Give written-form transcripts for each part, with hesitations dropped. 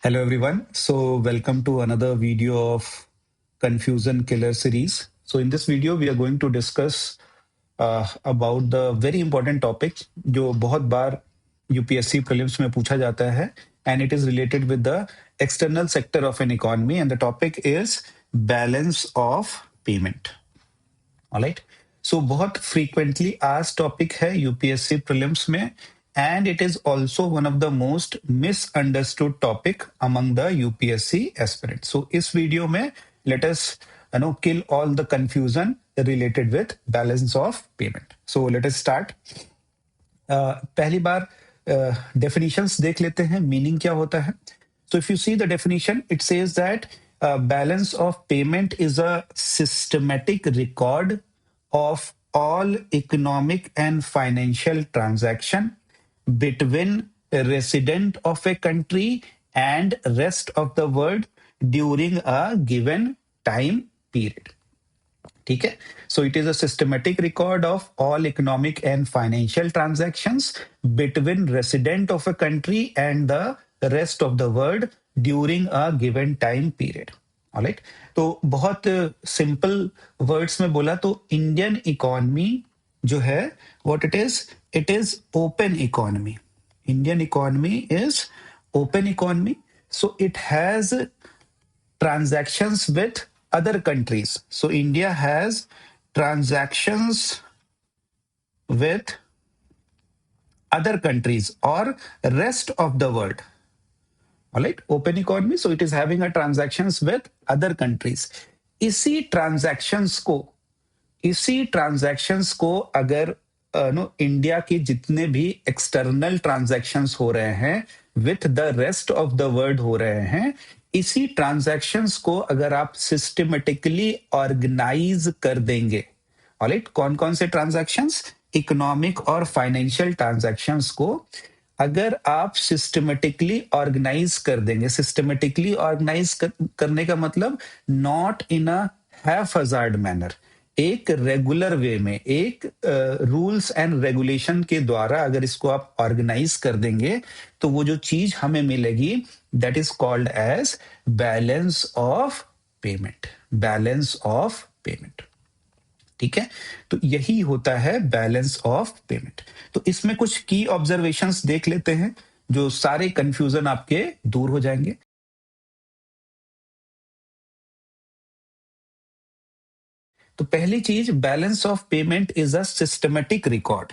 Hello everyone. So welcome to another video of Confusion Killer series. So in this video we are going to discuss about the very important topic जो बहुत बार UPSC prelims में पूछा जाता है and it is related with the external sector of an economy and the topic is balance of payment. Alright so बहुत frequently आज topic है UPSC prelims में and it is also one of the most misunderstood topic among the UPSC aspirant so इस video में let us kill all the confusion related with balance of payment so let us start पहली बार definitions देख लेते हैं meaning क्या होता है so if you see the definition it says that balance of payment is a systematic record of all economic and financial transaction between a resident of a country and rest of the world during a given time period ठीक है so it is a systematic record of all economic and financial transactions between resident of a country and the rest of the world during a given time period alright तो बहुत simple words में बोला तो Indian economy जो है what it is open economy Indian economy is open economy so it has transactions with other countries. So India has transactions with other countries or rest of the world. All right, open economy. So it is having a transactions with other countries. इसी transactions को अगर India के जितने भी external transactions हो रहे हैं with the rest of the world हो रहे हैं इसी ट्रांजैक्शंस को अगर आप सिस्टमेटिकली ऑर्गेनाइज कर देंगे ऑलराइट कौन कौन से ट्रांजैक्शंस इकोनॉमिक और फाइनेंशियल ट्रांजैक्शंस को अगर आप सिस्टमेटिकली ऑर्गेनाइज कर देंगे सिस्टमेटिकली ऑर्गेनाइज करने का मतलब नॉट इन अ हैफहजार्ड मैनर एक रेगुलर वे में एक रूल्स एंड रेगुलेशन के द्वारा अगर इसको आप ऑर्गेनाइज कर देंगे तो वो जो चीज हमें मिलेगी that is called as balance of payment balance of payment ठीक है तो यही होता है बैलेंस ऑफ पेमेंट तो इसमें कुछ की ऑब्जर्वेशंस देख लेते हैं जो सारे कंफ्यूजन आपके दूर हो जाएंगे तो पहली चीज balance of payment is a systematic record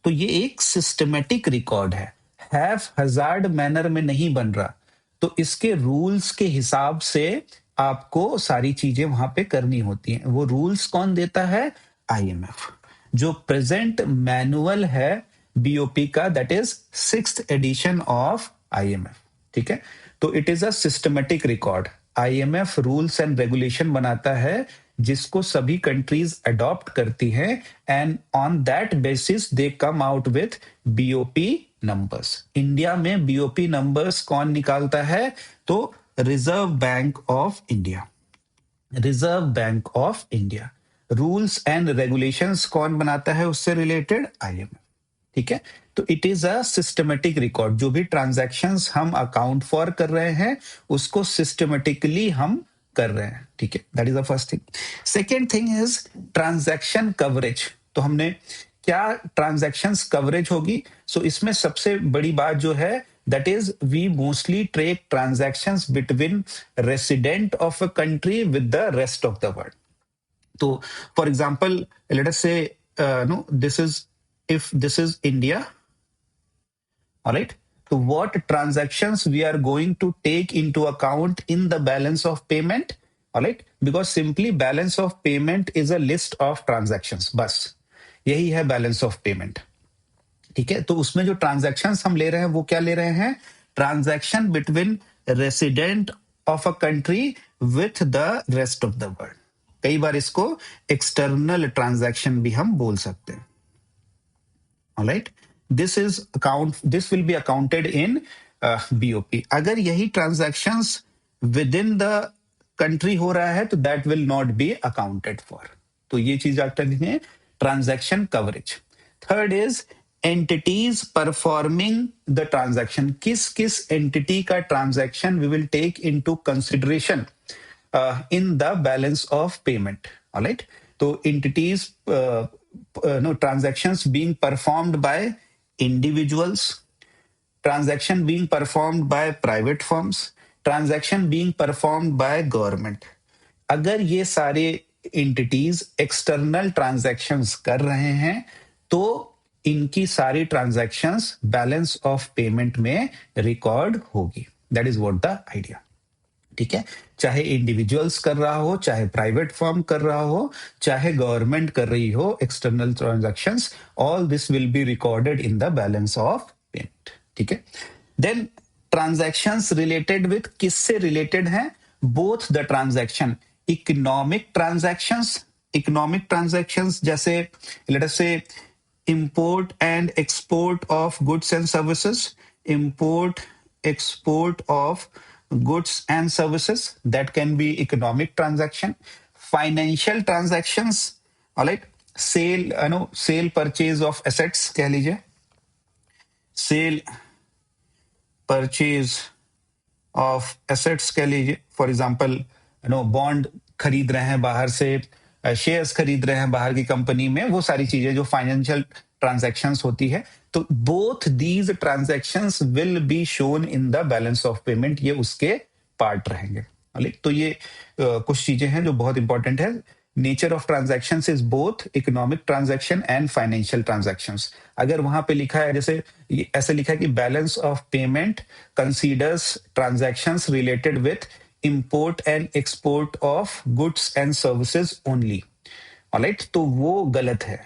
तो ये एक सिस्टमेटिक रिकॉर्ड है हैफहजार्ड मैनर में नहीं बन रहा तो इसके रूल्स के हिसाब से आपको सारी चीजें वहां पे करनी होती हैं वो रूल्स कौन देता है आईएमएफ जो प्रेजेंट मैनुअल है बीओपी का that is 6th edition of IMF ठीक है तो it is a systematic record IMF rules and regulation बनाता है जिसको सभी कंट्रीज अडॉप्ट करती हैं and on that basis they come out with BOP numbers India में बीओपी नंबर्स कौन निकालता है तो Reserve Bank of India Reserve Bank of India rules and regulations कौन बनाता है उससे रिलेटेड आईएमएफ ठीक है तो it is a systematic record जो भी ट्रांजैक्शंस हम अकाउंट फॉर कर रहे हैं उसको सिस्टमेटिकली हम कर रहे हैं ठीक है that is the first thing second thing is transaction coverage तो हमने क्या ट्रांजैक्शंस कवरेज होगी सो इसमें सबसे बड़ी बात जो है that is we mostly track transactions between resident of a country with the rest of the world तो for example let us say no this is if this is India, all right, so what transactions we are going to take into account in the balance of payment, all right, because simply balance of payment is a list of transactions, बस यही है balance of payment, ठीक है तो उसमें जो transactions हम ले रहे हैं वो क्या ले रहे हैं transaction between resident of a country with the rest of the world कई बार इसको external transaction भी हम बोल सकते हैं all right this will be accounted in BOP अगर यही transactions within the country हो रहा है तो that will not be accounted for तो ये चीज आता है transaction coverage third is entities performing the transaction, किस किस entity का transaction we will take into consideration in the balance of payment. All right. So entities, no, transactions being performed by individuals, transaction being performed by private firms, transaction being performed by government. अगर ये सारे entities external transactions कर रहे हैं तो इनकी सारी transactions balance of payment में रिकॉर्ड होगी. That is what the idea. ठीक है, चाहे इंडिविजुअल्स कर रहा हो, चाहे प्राइवेट फर्म कर रहा हो, चाहे गवर्नमेंट कर रही हो external transactions, all this will be recorded in the balance of payment. ठीक है. देन ट्रांजैक्शंस रिलेटेड विथ, किससे रिलेटेड है? Both the transaction, economic transactions जैसे लेट अस से import and export of goods and services, import export of goods and services, that can be economic transaction. Financial transactions, all right, sale purchase of assets कह लीजिए, sale purchase of assets कह लीजिए. For example bond खरीद रहे हैं बाहर से, shares खरीद रहे हैं बाहर की कंपनी में, वो सारी चीजें जो फाइनेंशियल ट्रांजैक्शंस होती है. तो both these transactions will be shown in the balance of payment, ये उसके पार्ट रहेंगे. तो ये कुछ चीजें हैं जो बहुत इंपॉर्टेंट है. Nature of transactions is both economic transaction and financial transactions. अगर वहां पे लिखा है, जैसे ऐसे लिखा है कि balance of payment considers transactions related with import and export of goods and services only. Alright, तो वो गलत है.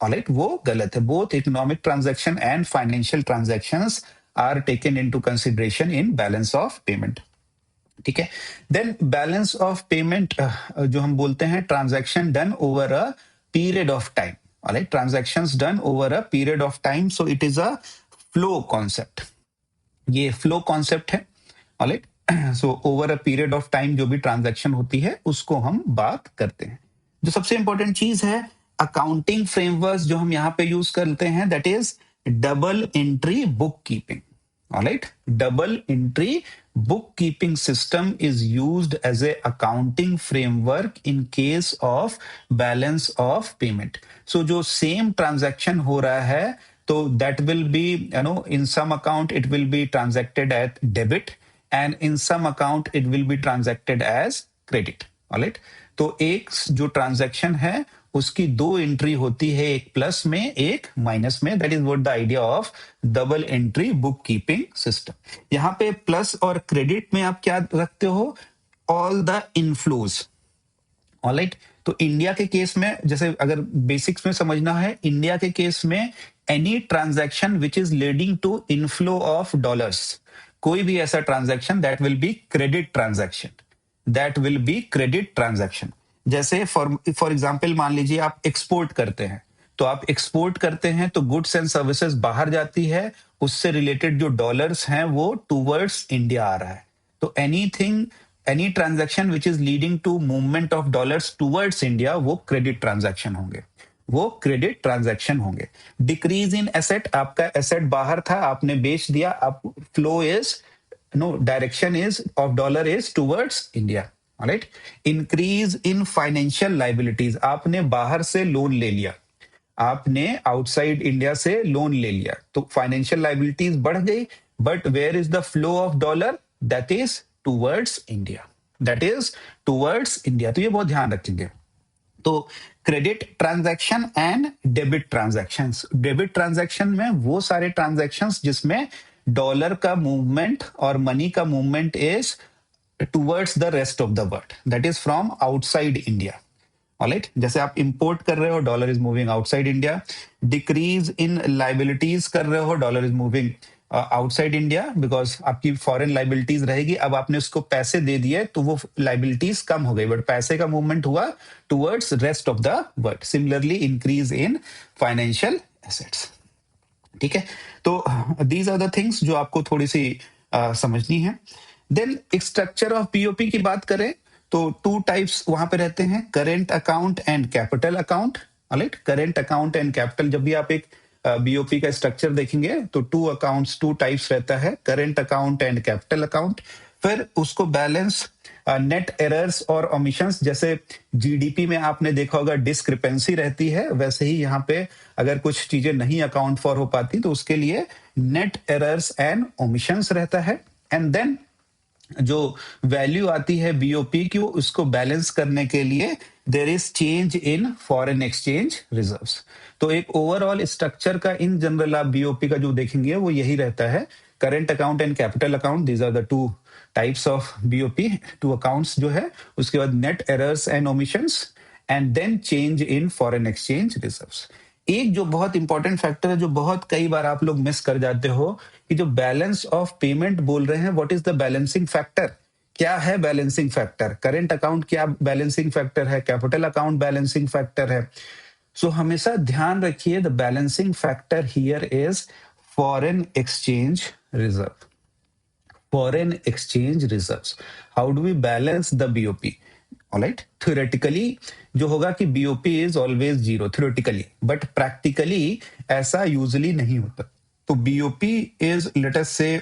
Alright, वो गलत है. Both economic transaction and financial transactions are taken into consideration in balance of payment. ठीक है. Then balance of payment जो हम बोलते हैं, transaction done over a period of time. Alright, transactions done over a period of time, so it is a flow concept. ये flow concept है. Alright, so over a period of time जो भी transaction होती है उसको हम बात करते हैं. जो सबसे इंपॉर्टेंट चीज है, अकाउंटिंग फ्रेमवर्क जो हम यहाँ पे यूज करते हैं, that is double entry book keeping. Alright, double entry bookkeeping system is used as a accounting framework in case of balance of payment. So जो same transaction हो रहा है, तो that will be, in some account it will be transacted at debit and in some account it will be transacted as credit. Alright, तो एक जो transaction है उसकी दो एंट्री होती है, एक प्लस में एक माइनस में. That is what the idea of double entry book keeping system. यहाँ पे प्लस और क्रेडिट में आप क्या रखते हो? All the inflows. ऑलराइट, तो इंडिया के केस में, जैसे अगर बेसिक्स में समझना है, इंडिया के केस में any transaction which is leading to inflow of dollars, कोई भी ऐसा transaction, that will be credit transaction. That will be credit transaction. जैसे फॉर एग्जाम्पल मान लीजिए आप एक्सपोर्ट करते हैं, तो आप एक्सपोर्ट करते हैं तो गुड्स एंड सर्विसेज बाहर जाती है, उससे रिलेटेड जो डॉलर्स हैं वो टूवर्ड्स इंडिया आ रहा है. तो any transaction which is leading to movement of dollars towards India, वो क्रेडिट ट्रांजैक्शन होंगे, वो क्रेडिट ट्रांजैक्शन होंगे. डिक्रीज इन एसेट, आपका एसेट बाहर था, आपने बेच दिया, आप flow is direction is of dollar is towards India. Alright, increase in financial liabilities, आपने बाहर से लोन ले लिया, आपने आउटसाइड इंडिया से लोन ले लिया, तो फाइनेंशियल लाइबिलिटीज बढ़ गई, but where is the flow of dollar? That is towards India, that is towards India. तो ये बहुत ध्यान रखेंगे. तो credit transaction and debit transactions. Debit transaction में वो सारे ट्रांजैक्शंस जिसमें डॉलर का मूवमेंट और मनी का movement is towards the rest of the world, that is from outside India. Alright, जैसे आप इंपोर्ट कर रहे हो, dollar is moving outside India. Decrease in liabilities कर रहे हो, dollar is moving outside India, because आपकी फॉरेन लाइबिलिटीज रहेगी. अब आपने उसको पैसे दे दिए तो वो लाइबिलिटीज कम हो गई, बट पैसे का मूवमेंट हुआ towards rest of the world. Similarly increase in financial assets. ठीक है, तो दीज आर द थिंग्स जो आपको थोड़ी सी समझनी है. देन स्ट्रक्चर ऑफ पीओपी की बात करें तो टू टाइप्स वहां पे रहते हैं, current account and capital account. Alright, current account and capital, जब भी आप एक बीओपी का स्ट्रक्चर देखेंगे तो टू टाइप्स रहता है, current account and capital account. फिर उसको बैलेंस नेट एरर्स और ओमिशंस, जैसे जीडीपी में आपने देखा होगा डिस्क्रिपेंसी रहती है, वैसे ही यहाँ पे अगर कुछ चीजें नहीं अकाउंट फॉर हो पाती तो उसके लिए नेट एरर्स एंड ओमिशंस रहता है। एंड देन जो वैल्यू आती है बीओपी की, उसको बैलेंस करने के लिए there is change in foreign exchange reserves. तो एक ओवरऑल स्ट्रक्चर का इन जनरल आप बीओपी का जो देखेंगे वो यही रहता है, current account and capital account, these are the two types of BOP, two accounts जो है। उसके बाद net errors and omissions and then change in foreign exchange reserves. एक जो बहुत इंपॉर्टेंट फैक्टर है जो बहुत कई बार आप लोग मिस कर जाते हो कि जो बैलेंस ऑफ पेमेंट बोल रहे हैं, what is the balancing factor, क्या है बैलेंसिंग फैक्टर? करेंट अकाउंट क्या बैलेंसिंग फैक्टर है, कैपिटल अकाउंट बैलेंसिंग फैक्टर है। सो हमेशा ध्यान रखिए the balancing factor here is foreign exchange reserve. Foreign exchange reserves. How do we balance the BOP? Alright, theoretically जो होगा कि BOP is always zero theoretically, but practically ऐसा usually नहीं होता। तो BOP is let us say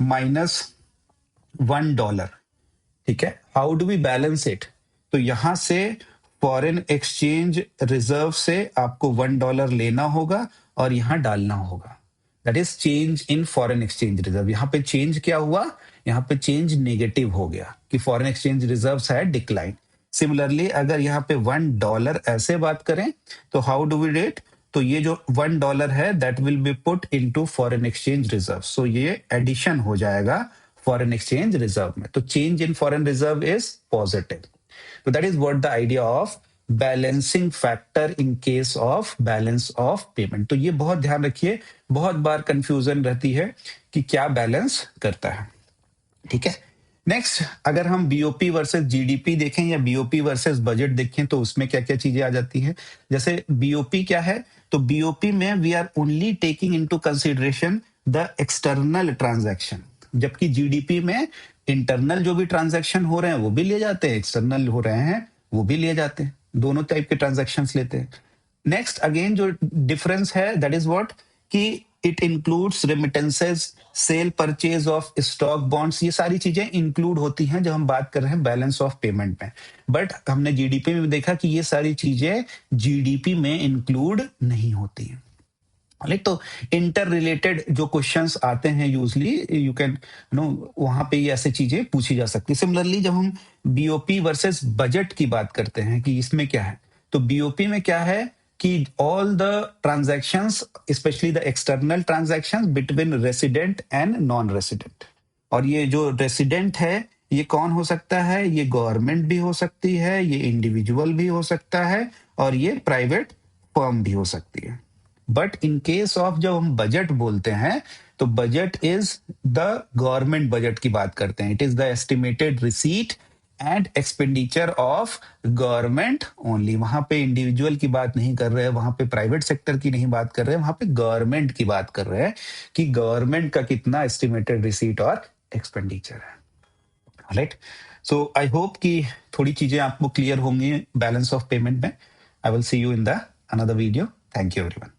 -$1, ठीक है। How do we balance it? तो यहां से फॉरेन एक्सचेंज रिजर्व से आपको $1 लेना होगा और यहां डालना होगा, that is change in foreign exchange reserve. यहाँ पे चेंज क्या हुआ? यहाँ पे चेंज नेगेटिव हो गया कि फॉरेन एक्सचेंज रिजर्व है डिक्लाइन। सिमिलरली अगर यहाँ पे $1 ऐसे बात करें तो हाउ डू वी रेट? तो ये जो $1 है that will be put into foreign exchange reserve, so ये एडिशन हो जाएगा फॉरेन एक्सचेंज रिजर्व में। तो change in foreign reserve is positive. तो that is what the idea of balancing factor in case of balance of payment. तो ये बहुत ध्यान रखिए, बहुत बार कंफ्यूजन रहती है कि क्या बैलेंस करता है, ठीक है। नेक्स्ट, अगर हम बीओपी वर्सेस जीडीपी देखें या बीओपी वर्सेस बजट देखें तो उसमें क्या क्या चीजें आ जाती हैं। जैसे बीओपी क्या है? तो बीओपी में we are only taking into consideration the external transaction, जबकि जीडीपी में इंटरनल जो भी ट्रांजैक्शन हो रहे हैं वो भी लिए जाते हैं, एक्सटर्नल हो रहे हैं वो भी लिए जाते हैं, दोनों टाइप के ट्रांजैक्शंस लेते हैं। नेक्स्ट अगेन जो डिफरेंस है दैट इज व्हाट कि it includes remittances, cell purchase of stock bonds, ये सारी चीजें इंक्लूड होती हैं जब हम बात कर रहे हैं बैलेंस ऑफ पेमेंट में। बट हमने जीडीपी में देखा कि ये सारी चीजें जीडीपी में इंक्लूड नहीं होती हैं। तो इंटर रिलेटेड जो क्वेश्चंस आते हैं यूजली यू कैन नो, वहां पे ये ऐसे चीजें पूछी जा सकती है। सिमिलरली जब हम बीओपी वर्सेस बजट की बात करते हैं कि इसमें क्या है, तो बीओपी में क्या है कि all the transactions specially the external transactions between resident and non resident, और ये जो रेसिडेंट है ये कौन हो सकता है? ये गवर्नमेंट भी हो सकती है, ये इंडिविजुअल भी हो सकता है और ये प्राइवेट फर्म भी हो सकती है। बट इन केस ऑफ जब हम बजट बोलते हैं तो budget is the government budget की बात करते हैं, it is the estimated receipt and expenditure of government only. वहां पे इंडिविजुअल की बात नहीं कर रहे हैं, वहां पे प्राइवेट सेक्टर की नहीं बात कर रहे हैं, वहां पे गवर्नमेंट की बात कर रहे हैं कि गवर्नमेंट का कितना एस्टिमेटेड रिसीट और एक्सपेंडिचर है। राइट, सो आई होप कि थोड़ी चीजें आपको क्लियर होंगी बैलेंस ऑफ पेमेंट में। I will see you in the another video. Thank you everyone.